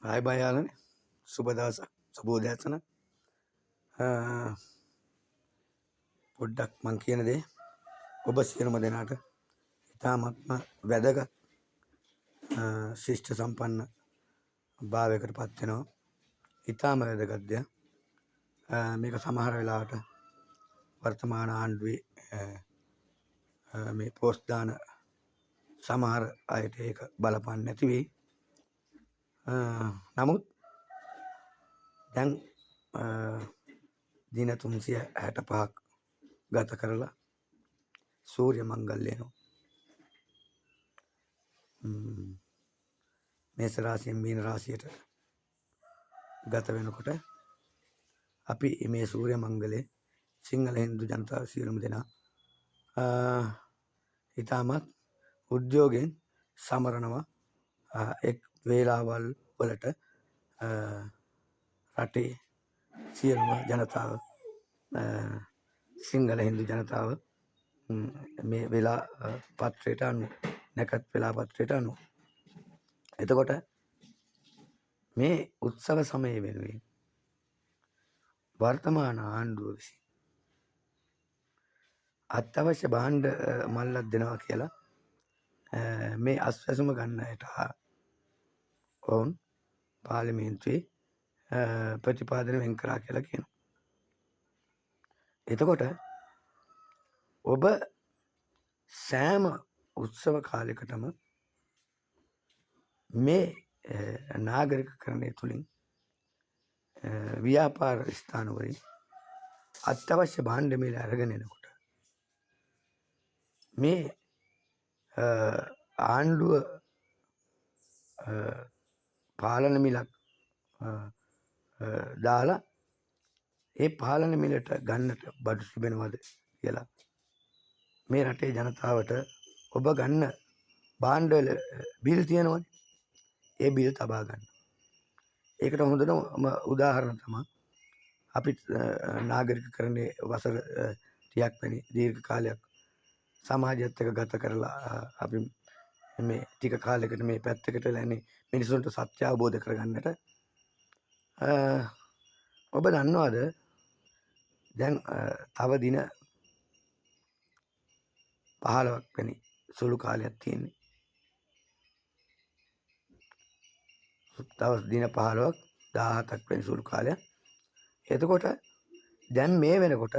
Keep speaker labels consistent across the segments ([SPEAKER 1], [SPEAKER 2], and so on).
[SPEAKER 1] ආයි බයාලනේ සුබ දවසක් සුබෝදෑසන පොඩ්ඩක් මං කියන දේ ඔබ සියලුම දෙනාට ඉතාමත්ම වැදගත් ශිෂ්ට සම්පන්න භාවයකට පත් වෙනවා. ඉතාම වැදගත් දෙයක්. මේක සමහර වෙලාවට වර්තමාන ආණ්ඩුවේ මේ පෝස්ට් දාන සමහර අයට ඒක බලපන්නේ නැති වෙයි. නමුත් දැන් දින 365ක් ගත කරලා සූර්ය මංගල්‍යනෝ මේෂ රාශියෙන් මීන රාශියට ගත වෙනකොට අපි මේ සූර්ය මංගලයේ සිංහල හින්දු ජනතාව සියලුම දෙනා ඉතාමත් උද්‍යෝගයෙන් සමරනවා. එක් වේලාවල් වලට රටේ සියලුම ජනතාව සිංහල හින්දු ජනතාව මේ වෙලා පත්‍රයට අනුව නැකත් වෙලා පත්‍රයට අනුව එතකොට මේ උත්සව සමය වෙනුවෙන් වර්තමාන ආණ්ඩුව විසින් අත්‍යවශ්‍ය භාණ්ඩ මල්ලක් දෙනවා කියලා මේ අස්වැසුම ගන්නයට ඔවුන් පාර්ලිමේන්තුවේ ප්‍රතිපාදන වෙන් කරා කියලා කියනවා. එතකොට ඔබ සෑම උත්සව කාලයකටම මේ නාගරිකකරණය තුළින් ව්‍යාපාර ස්ථානවලින් අත්‍යවශ්‍ය භාණ්ඩ මිල අරගෙන එනකොට මේ ආණ්ඩුව පාලන මිලක් දාලා ඒ පාලන මිලට ගන්නට බඩු තිබෙනවද කියලා මේ රටේ ජනතාවට ඔබ ගන්න භාණ්ඩවල බිල් තියෙනවනේ. ඒ බිල් තබා ගන්න. ඒකට හොඳම උදාහරණ තමයි අපි නාගරිකකරණයේ වසර 30ක් වැනි දීර්ඝ කාලයක් සමාජයත් එක්ක ගත කරලා අපි මේ ටික කාලයකට මේ පැත්තකට වෙලා ඉන්නේ මිනිසුන්ට සත්‍ය අවබෝධ කරගන්නට. ඔබ දන්නවද දැන් තව දින 15ක් වැනි සුළු කාලයක් තියෙන්නේ. තව දින 15ක් 17ක් වැනි සුළු කාලයක්. එතකොට දැන් මේ වෙනකොට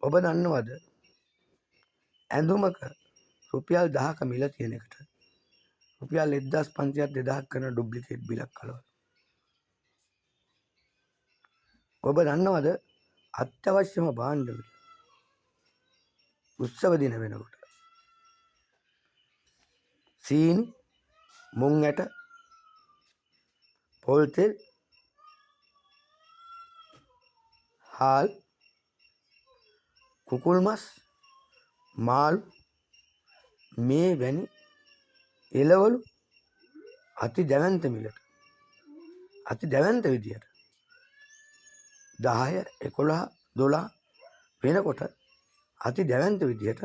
[SPEAKER 1] ඔබ දන්නවද ඇඳුමක රුපියල් 1000ක මිල තියෙන එකට රුපියල් 1500ක් 2000ක් කරන ඩුප්ලිකේට් බිලක් කලවල. ඔබ දන්නවද අත්‍යවශ්‍යම භාණ්ඩ මිල උත්සව දින වෙනකොට සීනි, මුං ඇට, පොල් තෙල්, හාල්, කුකුල් මස්, මාළු මේ වැනි එළවලු අති දැවැන්ත මිලට අති දැවැන්ත විදියට 10, 11, 12 වෙනකොට අති දැවැන්ත විදියට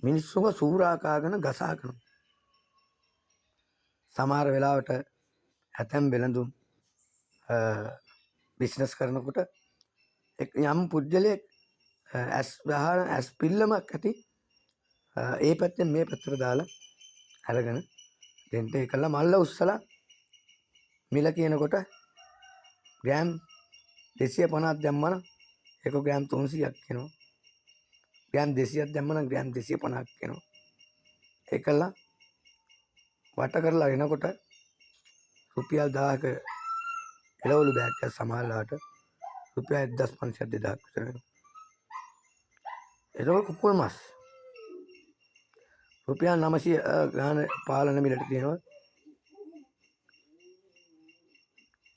[SPEAKER 1] මිනිස්සුම සූරා කාගෙන ගසාගෙන සමහර වෙලාවට ඇතැම් වෙළඳුම් බිස්නස් කරනකොට යම් පුද්ගලයෙක් ඇස් පිල්ලමක් ඇති ඒ පැත්තෙන් මේ පැත්තට දාලා අරගෙන දෙන්ට ඒකලා මල්ල උස්සලා මිල කියනකොට ග්‍රෑම් 250ක් දැම්මනම් ඒක ග්‍රෑම් 300ක් වෙනවා. ග්‍රෑම් 200ක් දැම්මනම් ග්‍රෑම් 250ක් වෙනවා. ඒකලා වට කරලා එනකොට රුපියල් 1000ක එළවලු බෑග් එකක් සමහරලාට රුපියල් 1500ක් 2000ක් විතර වෙනවා. එතකොට කුකුල් මස් රුපියල් 900 ගාන පාලන මිලට තියෙනවා.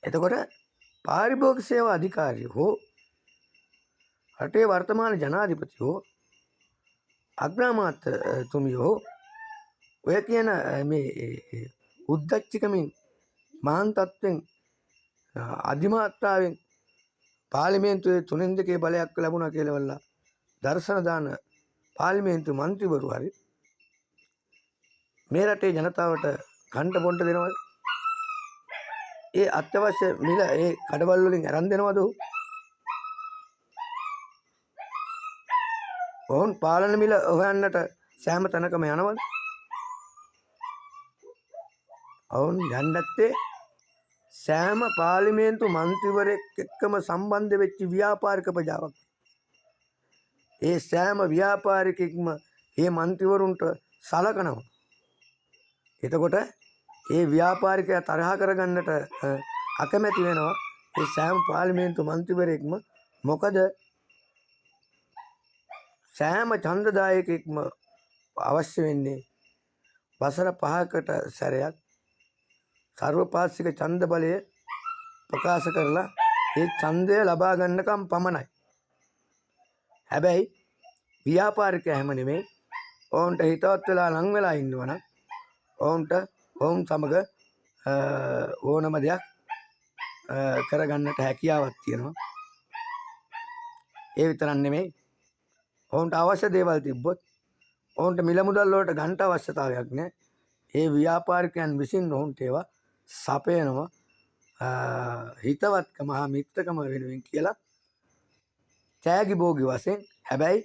[SPEAKER 1] එතකොට පාරිභෝගික සේවා අධිකාරිය හෝ රටේ වර්තමාන ජනාධිපති හෝ අග්‍රාමාත්‍යතුමිය හෝ ඔය කියන මේ උද්දච්චකමින් මහාන් තත්ත්වෙන් අධිමාත්‍රාවෙන් පාර්ලිමේන්තුවේ 3/2 බලයක් ලැබුණා කියලා වල්ලා දර්ශන දාන පාර්ලිමේන්තු මන්ත්‍රීවරු හරි මේ රටේ ජනතාවට කන්ට බොන්ට දෙනවද? ඒ අත්‍යවශ්‍ය මිල ඒ කඩවල් වලින් අරන් දෙනවද ඔහු? ඔවුන් පාලන මිල හොයන්නට සෑම තැනකම යනවද? ඔවුන් යන්නේ නැත්තේ සෑම පාර්ලිමේන්තු මන්ත්‍රීවරයෙක් එක්කම සම්බන්ධ වෙච්ච ව්‍යාපාරික ප්‍රජාවක්. ඒ සෑම ව්‍යාපාරිකෙක්ම මේ මන්ත්‍රීවරුන්ට සලකනවා. එතකොට ඒ ව්‍යාපාරිකයා තරහ කරගන්නට අකමැති වෙනවා ඒ සෑම පාර්ලිමේන්තු මන්ත්‍රීවරයෙක්ම. මොකද සෑම ඡන්දදායකෙක්ම අවශ්‍ය වෙන්නේ වසර 5කට සැරයක් සර්වපාක්ෂික ඡන්ද බලය ප්‍රකාශ කරලා ඒ ඡන්දය ලබා ගන්නකම් පමණයි. හැබැයි ව්‍යාපාරිකයා හැම නෙමෙයි. ඔවුන්ට හිතවත් වෙලා ලං වෙලා ඉන්නවනම් ඔවුන්ට ඔවුන් සමග ඕනම දෙයක් කරගන්නට හැකියාවක් තියෙනවා. ඒ විතරක් නෙමෙයි. ඔවුන්ට අවශ්‍ය දේවල් තිබ්බොත් ඔවුන්ට මිල මුදල් වලට ගන්න අවශ්‍යතාවයක් නැහැ. ඒ ව්‍යාපාරිකයන් විසින් ඔවුන්ට ඒවා සපයනවා හිතවත්කම හා මිත්‍රකම වෙනුවෙන් කියලා තෑගි භෝගි වශයෙන්. හැබැයි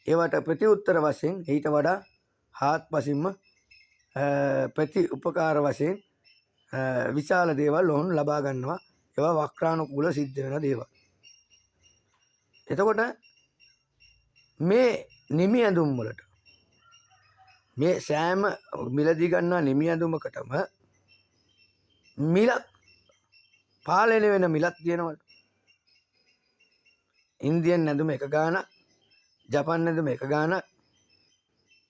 [SPEAKER 1] ඒවට ප්‍රතිඋත්තර වශයෙන් ඊට වඩා හාත්පසින්ම ප්‍රති උපකාර වශයෙන් විශාල දේවල් ඔවුන් ලබා ගන්නවා. ඒවා වක්‍රානුකූල සිද්ධ වෙන දේවල්. එතකොට මේ නිමි ඇඳුම් වලට මේ සෑම මිලදී ගන්නා නිමි ඇඳුමකටම මිලක් පාලනය වෙන මිලක් තියෙනවා. ඉන්දියන් ඇඳුම එක ගානක්, ජපන් ඇඳුම එක ගානක්,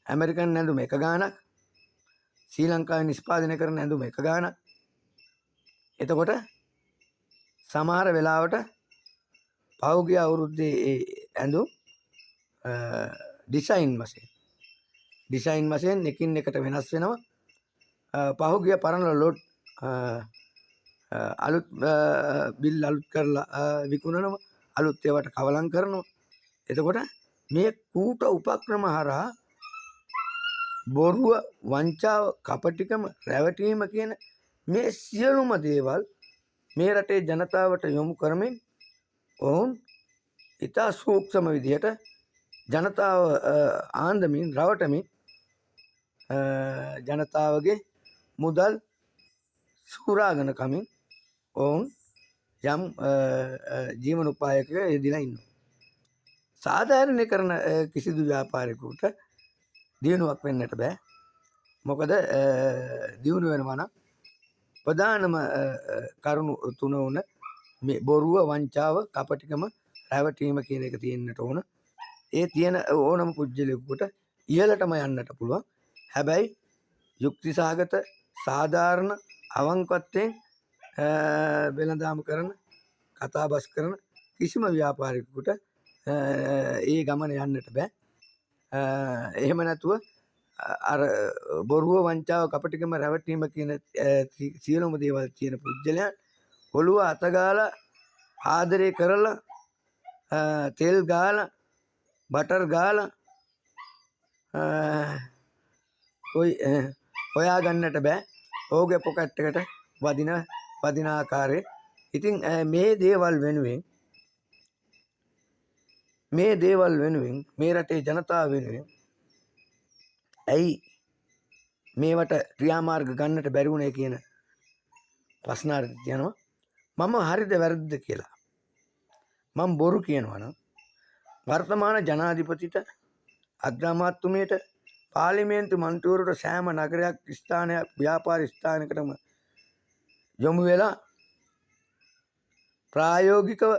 [SPEAKER 1] ඇමරිකන් ඇඳුම එක ගානක්, ශ්‍රී ලංකාවේ නිෂ්පාදනය කරන ඇඳුම එක ගානක්. එතකොට සමහර වෙලාවට පහුගිය අවුරුද්දේ ඇඳුම් ඩිසයින් වශයෙන් එකින් එකට වෙනස් වෙනවා. පහුගිය පරණ ලොට් අලුත් බිල් අලුත් කරලා විකුණනවා. අලුත් ඒවාට කවලම් කරනවා. එතකොට මේ කූට උපක්‍රම හරහා බොරුව, වංචාව, කපටිකම, රැවටීම කියන මේ සියලුම දේවල් මේ රටේ ජනතාවට යොමු කරමින් ඔවුන් ඉතා සූක්ෂම විදිහට ජනතාව ආන්දමින් රවටමින් ජනතාවගේ මුදල් සූරාගෙන කමින් ඔවුන් යම් ජීවන උපායක යෙදලා ඉන්නවා. සාධාරණය කරන කිසිදු ව්‍යාපාරිකයෙකුට දියුණුවක් වෙන්නට බෑ. මොකද දියුණු වෙනවා නම් ප්‍රධානම කරුණු තුන වුණ මේ බොරුව, වංචාව, කපටිකම, රැවටීම කියන එක තියෙන්නට ඕන. ඒ තියෙන ඕනම පුජ්‍යලෙකුට ඉහළටම යන්නට පුළුවන්. හැබැයි යුක්තිසහගත, සාධාරණ, අවංකත්වයෙන් වෙළඳාම කරන, කතාබස් කරන කිසිම ව්‍යාපාරිකයෙකුට ඒ ගමන යන්නට බෑ. එහෙම නැතුව අර බොරුව, වංචාව, කපටිකම, රැවටීම කියන සියලුම දේවල් කියන පුජ්‍යලයන් ඔළුව අතගාලා ආදරය කරලා තෙල් ගාලා බටර් ගාලා හොයා ගන්නට බෑ. ඔහුගේ පොකට් එකට වදින ආකාරයේ. ඉතින් මේ දේවල් වෙනුවෙන් මේ රටේ ජනතාව වෙනුවෙන් ඇයි මේවට ක්‍රියාමාර්ග ගන්නට බැරි වුණේ කියන ප්‍රශ්නාර්ථ තියෙනවා. මම හරිද වැරදිද කියලා මම බොරු කියනවා නම් වර්තමාන ජනාධිපතිට, අග්‍රාමාත්‍යතුමියට, පාර්ලිමේන්තු මන්ත්‍රීවරුන්ට සෑම නගරයක්, ස්ථානයක්, ව්‍යාපාර ස්ථානයකටම යොමු වෙලා ප්‍රායෝගිකව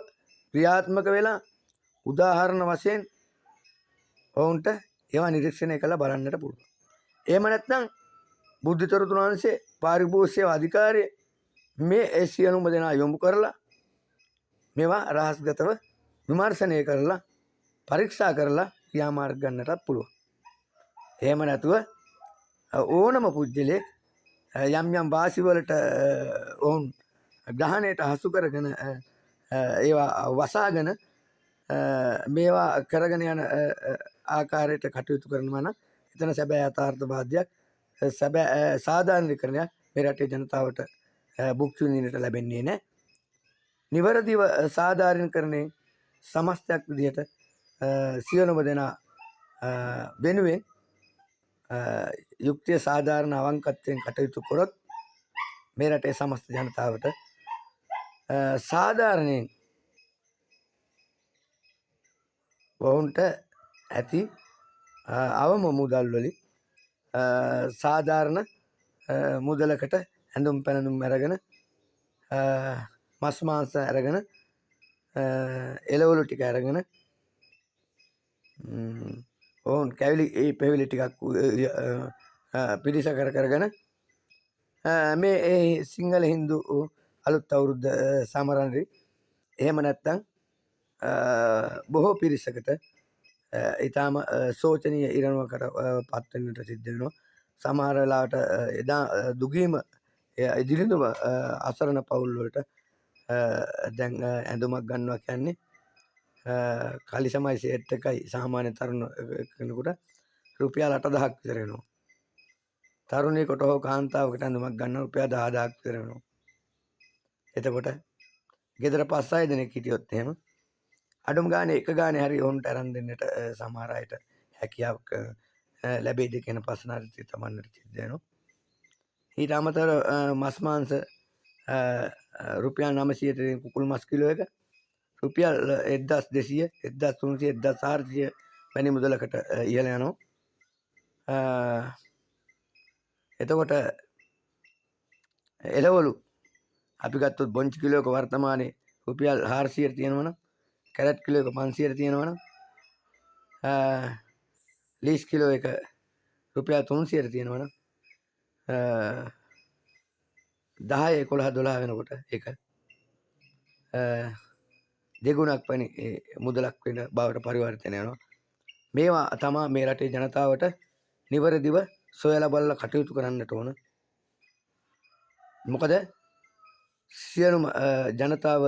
[SPEAKER 1] ක්‍රියාත්මක වෙලා උදාහරණ වශයෙන් ඔවුන්ට ඒවා නිරීක්ෂණය කරලා බලන්නට පුළුවන්. එහෙම නැත්නම් බුද්ධිතරුතුන් වහන්සේ පාරිභෝගික සේවා අධිකාරිය මේ සියලුම දෙනා යොමු කරලා මේවා රහස්ගතව විමර්ශනය කරලා පරීක්ෂා කරලා ක්‍රියාමාර්ග ගන්නටත් පුළුවන්. එහෙම නැතුව ඕනම පුජ්‍යලෙක් යම් යම් වාසිවලට ඔවුන් ග්‍රහණයට හසු කරගෙන ඒවා වසාගෙන මේවා කරගෙන යන ආකාරයට කටයුතු කරනවා නම් එතන සැබෑ යථාර්ථවාදයක්, සැබෑ සාධාරණීකරණයක් මේ රටේ ජනතාවට භුක්ති විඳින්නට ලැබෙන්නේ නැහැ. නිවැරදිව සාධාරණීකරණයේ සමස්තයක් විදිහට සියලුම දෙනා වෙනුවෙන් යුක්තිය සාධාරණ අවංකත්වයෙන් කටයුතු කරොත් මේ රටේ සමස්ත ජනතාවට සාධාරණයෙන් ඔවුන්ට ඇති අවම මුදල් වලින් සාධාරණ මුදලකට ඇඳුම් පැළඳුම් අරගෙන මස් මාංශ අරගෙන එළවලු ටික අරගෙන ඔවුන් කැවිලි පෙවිලි ටිකක් පිරිසකර කරගෙන මේ සිංහල හින්දු අලුත් අවුරුද්ද සමරන්නේ. එහෙම නැත්නම් බොහෝ පිරිසකට ඊටාම සෝචනීය ඉරණමකට පත් වෙන්නට සිද්ධ වෙනවා. සමහර වෙලාවට එදා දුගීම ඉදිරිඳුම අසරණ පවුල් වලට දැන් ඇඳුමක් ගන්නවා කියන්නේ කලිසමයි සෙට් එකයි සාමාන්‍ය තරුණ කෙනෙකුට රුපියල් 8000ක් විතර වෙනවා. තරුණියකට හෝ කාන්තාවකට ඇඳුමක් ගන්න රුපියල් 10000ක් විතර වෙනවා. එතකොට ගෙදර 5-6 දෙනෙක් හිටියොත් එහෙම අඩුම ගානේ එක ගානේ හරි ඔවුන්ට අරන් දෙන්නට සමහර අයට හැකියාවක් ලැබෙයිද කියන ප්‍රශ්නාර්ථය තමන්නට සිද්ධ වෙනවා. ඊට අමතරව මස් මාංශ රුපියල් 900 දෙන කුකුල් මස් කිලෝ එක රුපියල් 1200 1300 1400 වැනි මුදලකට ඉහළ යනවා. එතකොට එළවලු අපි ගත්තොත් බොංචි කිලෝ එක වර්තමානයේ රුපියල් 400 තියෙනවනම් කැරට් කිලෝ එක 500 තියෙනවනම් ලීස් කිලෝ එක රුපියල් 300 තියෙනවනම් 10 11 12 වෙනකොට ඒක දෙගුණක් වැනි මුදලක් වෙන බවට පරිවර්තනය වෙනවා. මේවා තමයි මේ රටේ ජනතාවට නිවැරදිව සොයලා බලලා කටයුතු කරන්නට ඕන. මොකද සියලුම ජනතාව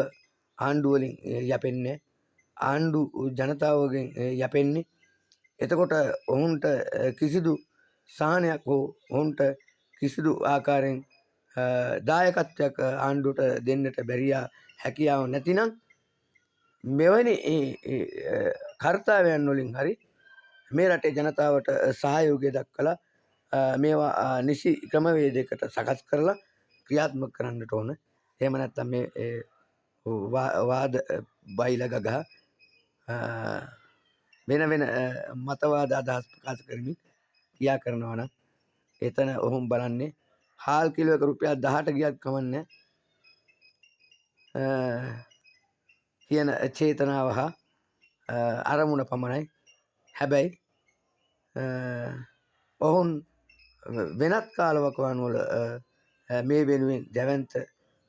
[SPEAKER 1] ආණ්ඩුව වලින් යැපෙන්නේ ආණ්ඩු ජනතාවගෙන් යැපෙන්නේ. එතකොට ඔවුන්ට කිසිදු සහනයක් හෝ ඔවුන්ට කිසිදු ආකාරයෙන් දායකත්වයක් ආණ්ඩුවට දෙන්නට බැරිය හැකියාව නැතිනම් මෙවැනි කර්තව්‍යයන් වලින් හරි මේ රටේ ජනතාවට සහයෝගය දක්වලා මේවා නිසි ක්‍රමවේදයකට සකස් කරලා ක්‍රියාත්මක කරන්නට ඕන. එහෙම නැත්නම් මේ වාද බයිලා ගගහ වෙන වෙන මතවාද අදහස් ප්‍රකාශ කරමින් ක්‍රියා කරනවා නම් එතන ඔහුම් බලන්නේ හාල් කිලෝ එක රුපියල් 18 ගියත් කමන්නේ කියන චේතනාව හා අරමුණ පමණයි. හැබැයි ඔවුන් වෙනත් කාලවකවාන් වල මේ වෙනුවෙන් දැවැන්ත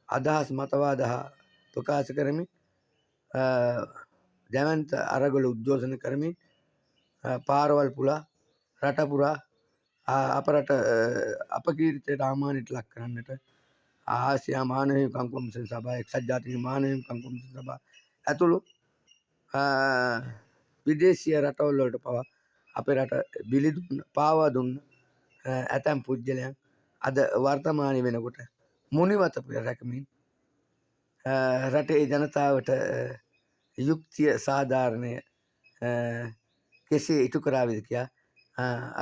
[SPEAKER 1] අදහස් මතවාද හා ප්‍රකාශ කරමින් දැවැන්ත අරගල උද්ඝෝෂණ කරමින් පාරවල් පුලා රට පුරා අප රට අපකීර්තියට ආමානයට ලක් කරන්නට ආසියා මානව හිමිකම් කොමිෂන් සභාව, එක්සත් ජාතීන්ගේ මානව හිමිකම් කොමිෂන් සභාව ඇතුළු විදේශීය රටවල් වලට පවා අපේ රට බිලි දුන්න පාවා දුන්න ඇතැම් පුද්ගලයන් අද වර්තමානයේ වෙනකොට මුනිවත රැකමින් රටේ ජනතාවට යුක්තිය සාධාරණය කෙසේ ඉටු කරාවිද කියා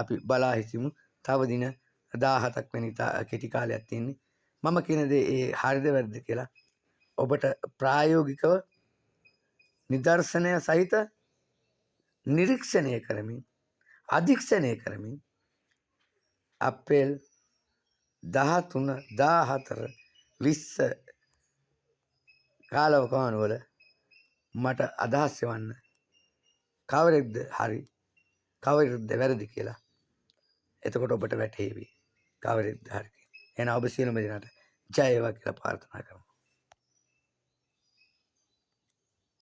[SPEAKER 1] අපි බලා හිටිමු. තව දින 17ක් වෙනි කෙටි කාලයක් තියෙන්නේ. මම කියන දේ හරිද වැරදිද කියලා ඔබට ප්‍රායෝගිකව නිදර්ශනය සහිත නිරීක්ෂණය කරමින් අධීක්ෂණය කරමින් අප්‍රේල් 13 14 20 කාලවකවානු වල මට අදහස් එවන්න කවරෙක්ද හරි කවරෙක්ද වැරදි කියලා. එතකොට ඔබට වැටහෙවි කවරෙක්ද හරි. එහෙනම් ඔබ සියලුම දෙනාට ජය වේවා කියලා ප්‍රාර්ථනා කරමු.